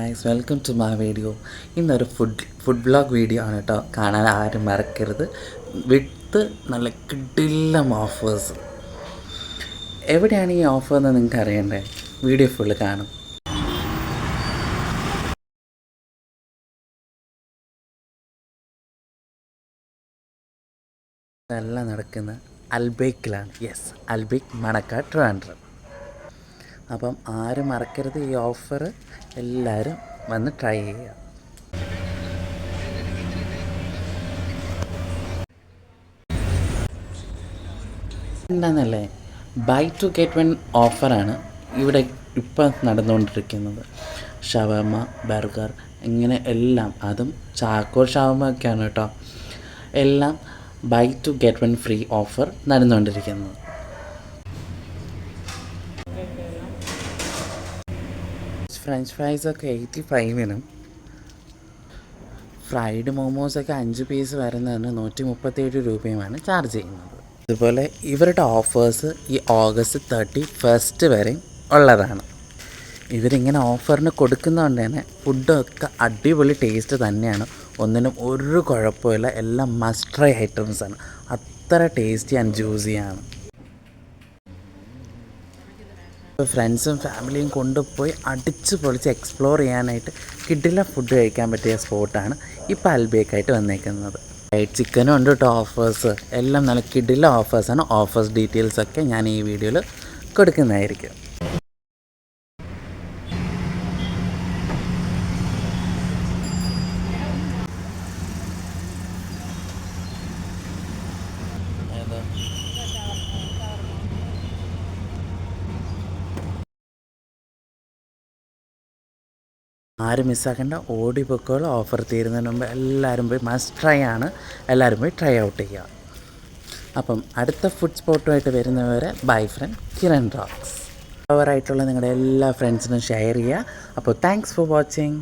Guys, welcome to my video. ഇന്നൊരു food blog video ആണ് കേട്ടോ. കാണാൻ ആരും മറക്കരുത്. വിത്ത് നല്ല കിടിലം ഓഫേഴ്സ്. എവിടെയാണ് ഈ ഓഫർ എന്ന് നിങ്ങൾക്ക് അറിയണ്ടേ? വീഡിയോ ഫുള്ള് കാണും. എല്ലാം നടക്കുന്ന അൽബേക്കിലാണ്. യെസ്, അൽബേക്ക് മണക്കാട് ട്രിവാൻഡ്രം. അപ്പം ആരും മറക്കരുത്, ഈ ഓഫർ എല്ലാവരും വന്ന് ട്രൈ ചെയ്യുക. എന്താണെന്നല്ലേ, ബൈ ടു ഗെറ്റ് വൺ ഓഫറാണ് ഇവിടെ ഇപ്പം നടന്നുകൊണ്ടിരിക്കുന്നത്. ഷവർമ, ബർഗർ, ഇങ്ങനെ എല്ലാം, അതും ചാക്കോൾ ഷവർമ ഒക്കെയാണ് കേട്ടോ. എല്ലാം buy two get one free offer നടന്നുകൊണ്ടിരിക്കുന്നത്. ഫ്രഞ്ച് ഫ്രൈസൊക്കെ 85-നും ഫ്രൈഡ് മോമോസൊക്കെ 5 പീസ് വരുന്നതിന് 137 രൂപയുമാണ് ചാർജ് ചെയ്യുന്നത്. അതുപോലെ ഇവരുടെ ഓഫേഴ്സ് ഈ ഓഗസ്റ്റ് 31 വരെ ഉള്ളതാണ്. ഇവരിങ്ങനെ ഓഫറിന് കൊടുക്കുന്നതുകൊണ്ട് തന്നെ ഫുഡൊക്കെ അടിപൊളി ടേസ്റ്റ് തന്നെയാണ്. ഒന്നിനും ഒരു കുഴപ്പമില്ല. എല്ലാം മസ്റ്റ് ട്രൈ ഐറ്റംസാണ്. അത്ര ടേസ്റ്റി ആൻഡ് ജ്യൂസിയാണ്. ഫ്രണ്ട്സും ഫാമിലിയും കൊണ്ടുപോയി അടിച്ച് പൊളിച്ച് എക്സ്പ്ലോർ ചെയ്യാനായിട്ട് കിടില ഫുഡ് കഴിക്കാൻ പറ്റിയ സ്പോട്ടാണ് ഇപ്പോൾ അൽബേക്കായിട്ട് വന്നേക്കുന്നത്. ഫ്രൈഡ് ചിക്കനും ഉണ്ട് കേട്ടോ ഓഫേഴ്സ്. എല്ലാം നല്ല കിടില ഓഫേഴ്സാണ്. ഓഫേഴ്സ് ഡീറ്റെയിൽസൊക്കെ ഞാൻ ഈ വീഡിയോയിൽ കൊടുക്കുന്നതായിരിക്കും. ആരും മിസ്സാക്കേണ്ട, ഓടി പൊക്കോളം. ഓഫർ തീരുന്നതിന് മുമ്പ് എല്ലാവരും പോയി മസ്റ്റ് ട്രൈ ആണ്. എല്ലാവരും പോയി ട്രൈ ഔട്ട് ചെയ്യുക. അപ്പം അടുത്ത ഫുഡ് സ്പോട്ടുമായിട്ട് വരുന്നവരെ ബൈ ഫ്രണ്ട് കിരൺ റോക്സ്. ഓവറായിട്ടുള്ള നിങ്ങളുടെ എല്ലാ ഫ്രണ്ട്സിനും ഷെയർ ചെയ്യുക. അപ്പോൾ താങ്ക്സ് ഫോർ വാച്ചിങ്.